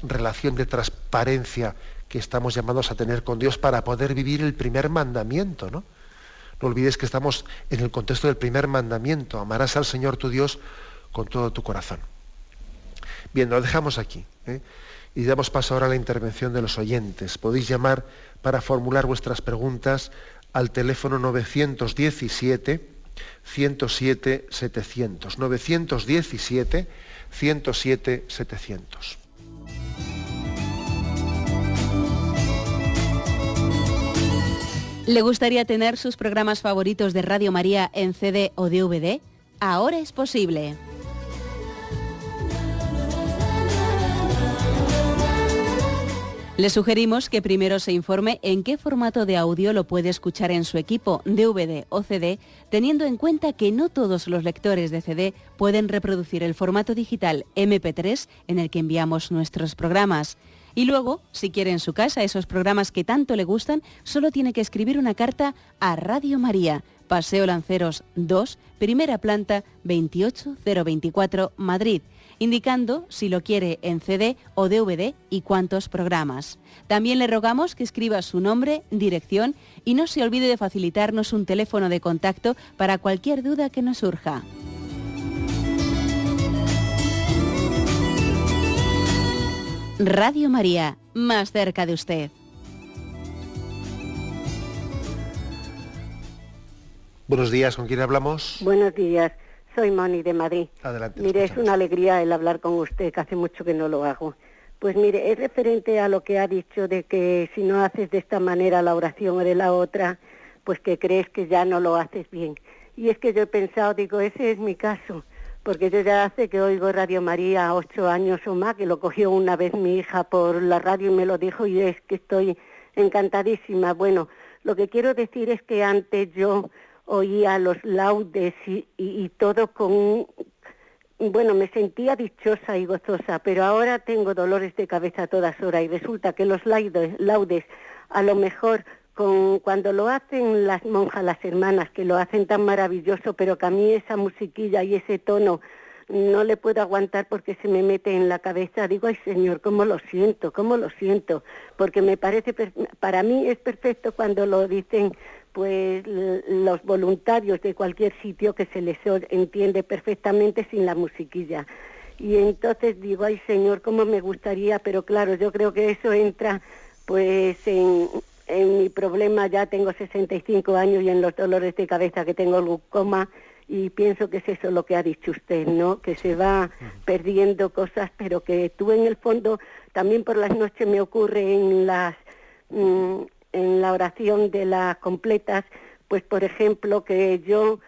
relación de transparencia que estamos llamados a tener con Dios para poder vivir el primer mandamiento, ¿no? No olvides que estamos en el contexto del primer mandamiento: amarás al Señor tu Dios con todo tu corazón. Bien, lo dejamos aquí, y damos paso ahora a la intervención de los oyentes. Podéis llamar para formular vuestras preguntas al teléfono 917-107-700. 917-107-700. ¿Le gustaría tener sus programas favoritos de Radio María en CD o DVD? Ahora es posible. Le sugerimos que primero se informe en qué formato de audio lo puede escuchar en su equipo, DVD o CD, teniendo en cuenta que no todos los lectores de CD pueden reproducir el formato digital MP3 en el que enviamos nuestros programas. Y luego, si quiere en su casa esos programas que tanto le gustan, solo tiene que escribir una carta a Radio María, Paseo Lanceros 2, primera planta, 28024, Madrid, indicando si lo quiere en CD o DVD y cuántos programas. También le rogamos que escriba su nombre, dirección y no se olvide de facilitarnos un teléfono de contacto para cualquier duda que nos surja. Radio María, más cerca de usted. Buenos días, ¿con quién hablamos? Buenos días. Soy Moni de Madrid. Adelante. Mire, es una alegría el hablar con usted, que hace mucho que no lo hago. Pues mire, es referente a lo que ha dicho de que si no haces de esta manera la oración o de la otra, pues que crees que ya no lo haces bien. Y es que yo he pensado, digo, ese es mi caso, porque yo ya hace que oigo Radio María 8 años o más, que lo cogió una vez mi hija por la radio y me lo dijo, y es que estoy encantadísima. Bueno, lo que quiero decir es que antes yo oía los laudes y todo con... Bueno, me sentía dichosa y gozosa, pero ahora tengo dolores de cabeza a todas horas y resulta que los laudes a lo mejor cuando lo hacen las monjas, las hermanas, que lo hacen tan maravilloso, pero que a mí esa musiquilla y ese tono no le puedo aguantar porque se me mete en la cabeza. Digo, ay Señor, cómo lo siento, porque me parece, para mí es perfecto cuando lo dicen pues los voluntarios de cualquier sitio, que se les entiende perfectamente sin la musiquilla. Y entonces digo, ay Señor, cómo me gustaría, pero claro, yo creo que eso entra pues en mi problema. Ya tengo 65 años y en los dolores de cabeza que tengo glaucoma, y pienso que es eso lo que ha dicho usted, ¿no? Que se va perdiendo cosas, pero que tú en el fondo, también por las noches me ocurre en la oración de las completas, pues por ejemplo que yo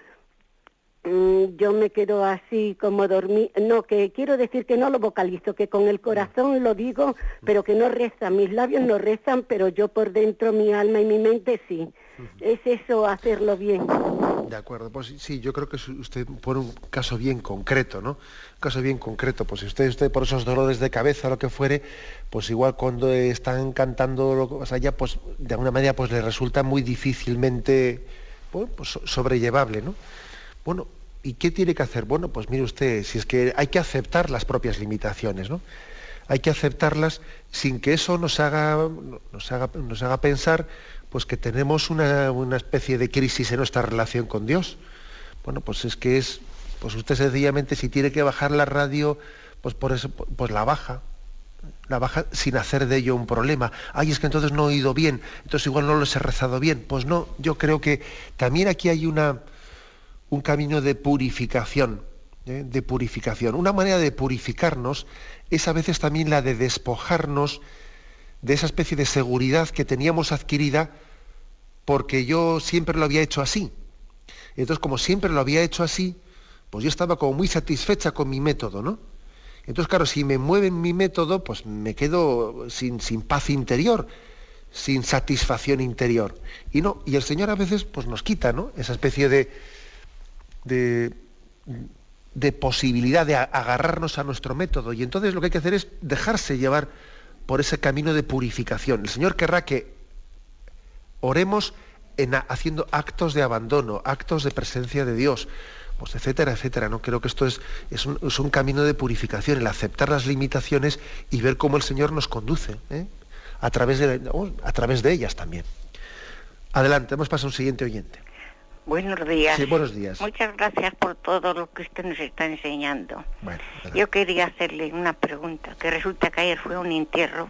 me quedo así como dormir, no, que quiero decir que no lo vocalizo, que con el corazón lo digo, pero que no reza, mis labios no rezan, pero yo por dentro, mi alma y mi mente sí. Es eso, hacerlo bien. De acuerdo, pues sí, yo creo que usted pone un caso bien concreto, ¿no? Un caso bien concreto, pues si usted por esos dolores de cabeza o lo que fuere, pues igual cuando están cantando, o sea, ya pues de alguna manera pues le resulta muy difícilmente, bueno, pues sobrellevable, ¿no? Bueno, ¿y qué tiene que hacer? Bueno, pues mire usted, si es que hay que aceptar las propias limitaciones, ¿no? Hay que aceptarlas sin que eso nos haga pensar pues que tenemos una especie de crisis en nuestra relación con Dios. Bueno, pues es que pues usted sencillamente, si tiene que bajar la radio, pues por eso, pues la baja sin hacer de ello un problema. Ay, es que entonces no he oído bien, entonces igual no los he rezado bien. Pues no, yo creo que también aquí hay un camino de purificación, de purificación. Una manera de purificarnos es a veces también la de despojarnos de esa especie de seguridad que teníamos adquirida porque yo siempre lo había hecho así. Entonces, como siempre lo había hecho así, pues yo estaba como muy satisfecha con mi método, ¿no? Entonces, claro, si me mueven mi método, pues me quedo sin paz interior, sin satisfacción interior. Y el Señor a veces pues nos quita, ¿no?, esa especie de posibilidad de agarrarnos a nuestro método. Y entonces lo que hay que hacer es dejarse llevar por ese camino de purificación. El Señor querrá que oremos haciendo actos de abandono, actos de presencia de Dios, pues etcétera, etcétera, ¿no? Creo que esto es un camino de purificación, el aceptar las limitaciones y ver cómo el Señor nos conduce, a través de ellas también. Adelante, hemos pasado a un siguiente oyente. Buenos días. Sí, buenos días. Muchas gracias por todo lo que usted nos está enseñando. Bueno, yo quería hacerle una pregunta, que resulta que ayer fue un entierro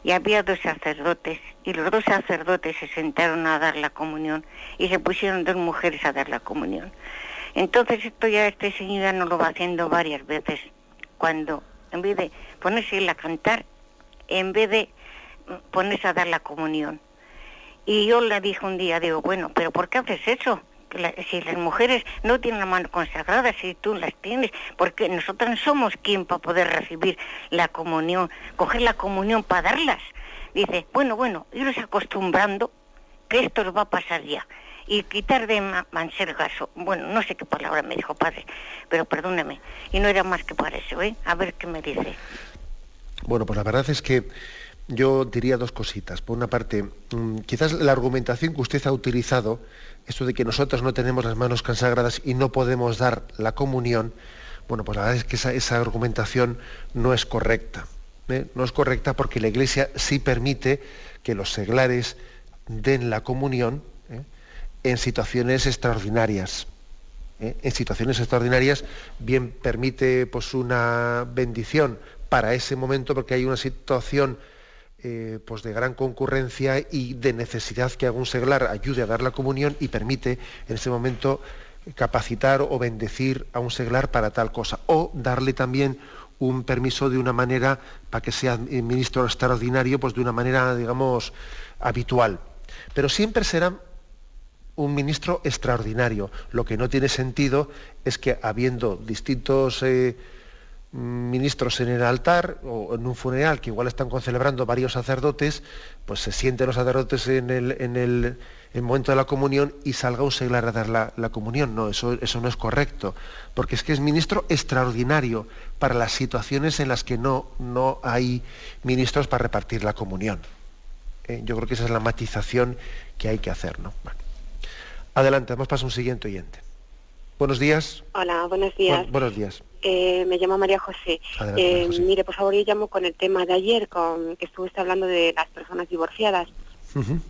y había 2 sacerdotes, y los 2 sacerdotes se sentaron a dar la comunión y se pusieron 2 mujeres a dar la comunión. Entonces este señor ya no lo va haciendo varias veces, cuando en vez de ponerse él a cantar, en vez de ponerse a dar la comunión. Y yo le dije un día, digo, bueno, pero ¿por qué haces eso? Si las mujeres no tienen la mano consagrada, si tú las tienes, porque nosotros no somos quien para poder recibir la comunión, coger la comunión para darlas. Dice, bueno, iros acostumbrando que esto os va a pasar ya. Y quitar de mansergaso. Bueno, no sé qué palabra me dijo padre, pero perdóneme. Y no era más que para eso, ¿eh? A ver qué me dice. Bueno, pues la verdad es que yo diría 2 cositas. Por una parte, quizás la argumentación que usted ha utilizado, esto de que nosotros no tenemos las manos consagradas y no podemos dar la comunión, bueno, pues la verdad es que esa argumentación no es correcta. No es correcta porque la Iglesia sí permite que los seglares den la comunión en situaciones extraordinarias. En situaciones extraordinarias bien permite pues una bendición para ese momento porque hay una situación pues de gran concurrencia y de necesidad que algún seglar ayude a dar la comunión y permite en ese momento capacitar o bendecir a un seglar para tal cosa, o darle también un permiso de una manera para que sea ministro extraordinario, pues de una manera, digamos, habitual. Pero siempre será un ministro extraordinario. Lo que no tiene sentido es que, habiendo distintos ministros en el altar o en un funeral que igual están concelebrando varios sacerdotes, pues se sienten los sacerdotes en el momento de la comunión y salga un seglar a dar la comunión. No, eso no es correcto, porque es que es ministro extraordinario para las situaciones en las que no hay ministros para repartir la comunión. Yo creo que esa es la matización que hay que hacer, ¿no? Bueno. Adelante, vamos a un siguiente oyente. Buenos días. Hola, buenos días. Buenos días. Me llamo María José. Adelante, María José. Mire, por favor, yo llamo con el tema de ayer, que estuviste hablando de las personas divorciadas. Uh-huh.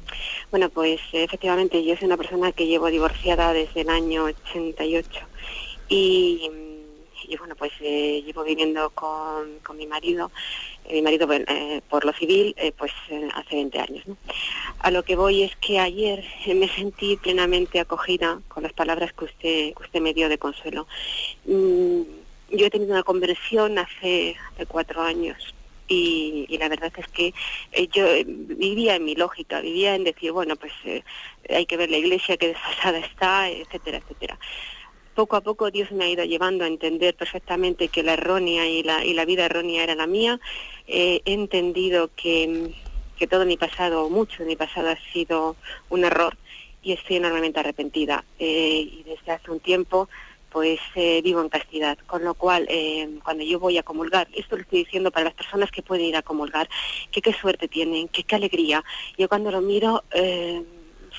Bueno, pues efectivamente yo soy una persona que llevo divorciada desde el año 88 y bueno, pues llevo viviendo con mi marido. Mi marido por lo civil hace 20 años, ¿no? A lo que voy es que ayer me sentí plenamente acogida con las palabras que usted me dio de consuelo. Yo he tenido una conversión hace 4 años y la verdad es que yo vivía en mi lógica, vivía en decir, bueno, pues hay que ver la iglesia que desfasada está, etcétera, etcétera. Poco a poco Dios me ha ido llevando a entender perfectamente que la errónea y la vida errónea era la mía. He entendido que todo mi pasado, mucho de mi pasado ha sido un error y estoy enormemente arrepentida. Y desde hace un tiempo pues vivo en castidad, con lo cual cuando yo voy a comulgar, esto lo estoy diciendo para las personas que pueden ir a comulgar, que qué suerte tienen, que qué alegría. Yo cuando lo miro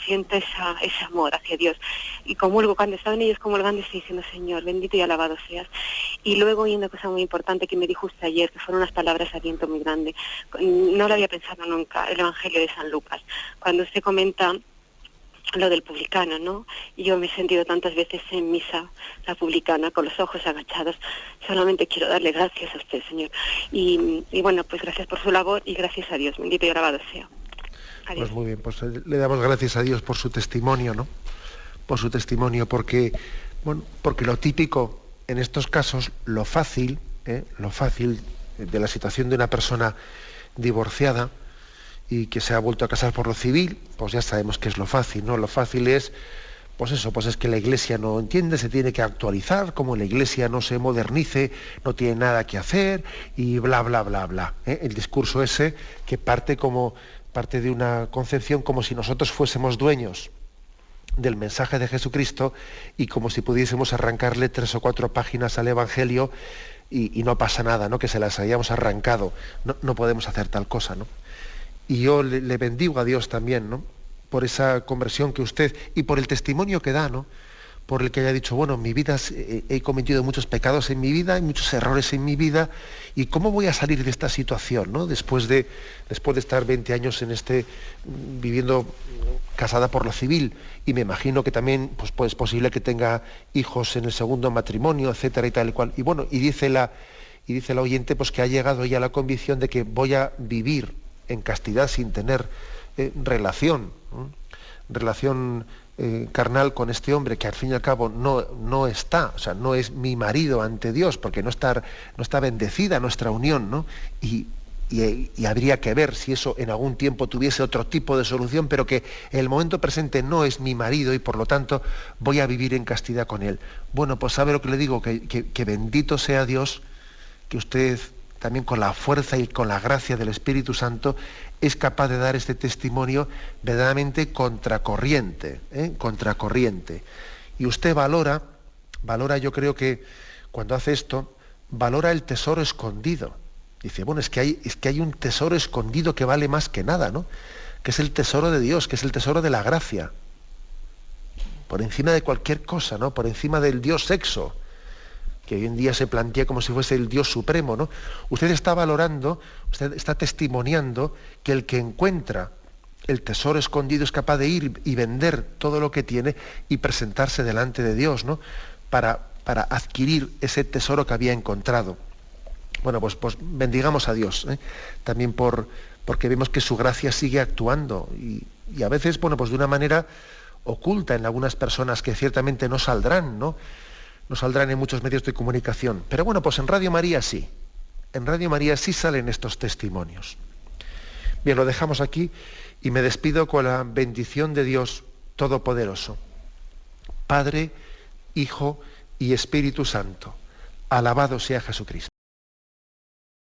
siento ese amor hacia Dios y comulgo. Cuando estaban ellos comulgando estoy diciendo, Señor, bendito y alabado seas. Y luego hay una cosa muy importante que me dijo usted ayer, que fueron unas palabras de aliento muy grande. No lo había pensado nunca, el Evangelio de San Lucas, cuando usted comenta lo del publicano, ¿no? Y yo me he sentido tantas veces en misa, la publicana, con los ojos agachados. Solamente quiero darle gracias a usted, Señor. Y bueno, pues gracias por su labor y gracias a Dios, bendito y alabado sea. Adiós. Pues muy bien, pues le damos gracias a Dios por su testimonio, ¿no? Por su testimonio, porque lo típico en estos casos, lo fácil de la situación de una persona divorciada y que se ha vuelto a casar por lo civil, pues ya sabemos que es lo fácil, ¿no? Lo fácil es, pues es que la Iglesia no entiende, se tiene que actualizar, como la Iglesia no se modernice, no tiene nada que hacer y bla, bla, bla, bla. El discurso ese que parte de una concepción como si nosotros fuésemos dueños del mensaje de Jesucristo y como si pudiésemos arrancarle 3 o 4 páginas al Evangelio y no pasa nada, ¿no? Que se las hayamos arrancado. No podemos hacer tal cosa, ¿no? Y yo le bendigo a Dios también, ¿no? Por esa conversión que usted, y por el testimonio que da, ¿no? Por el que haya dicho, bueno, en mi vida he cometido muchos pecados en mi vida, hay muchos errores en mi vida, y ¿cómo voy a salir de esta situación, ¿no? Después de estar 20 años viviendo casada por lo civil, y me imagino que también pues es posible que tenga hijos en el segundo matrimonio, etcétera, y tal y cual. Y bueno, y dice la oyente pues que ha llegado ya a la convicción de que voy a vivir en castidad sin tener relación carnal con este hombre que al fin y al cabo no es mi marido ante Dios, porque no está bendecida nuestra unión, ¿no? Y habría que ver si eso en algún tiempo tuviese otro tipo de solución, pero que en el momento presente no es mi marido y por lo tanto voy a vivir en castidad con él. Bueno, pues sabe lo que le digo, que bendito sea Dios, que usted también con la fuerza y con la gracia del Espíritu Santo es capaz de dar este testimonio verdaderamente contracorriente. Y usted valora, yo creo que cuando hace esto, valora el tesoro escondido. Dice, bueno, es que hay un tesoro escondido que vale más que nada, ¿no? Que es el tesoro de Dios, que es el tesoro de la gracia. Por encima de cualquier cosa, ¿no? Por encima del Dios sexo, que hoy en día se plantea como si fuese el Dios supremo, ¿no? Usted está valorando, usted está testimoniando que el que encuentra el tesoro escondido es capaz de ir y vender todo lo que tiene y presentarse delante de Dios, ¿no? Para adquirir ese tesoro que había encontrado. Bueno, pues bendigamos a Dios, también porque vemos que su gracia sigue actuando y a veces, bueno, pues de una manera oculta en algunas personas que ciertamente no saldrán, ¿no? No saldrán en muchos medios de comunicación. Pero bueno, pues en Radio María sí. En Radio María sí salen estos testimonios. Bien, lo dejamos aquí y me despido con la bendición de Dios Todopoderoso. Padre, Hijo y Espíritu Santo. Alabado sea Jesucristo.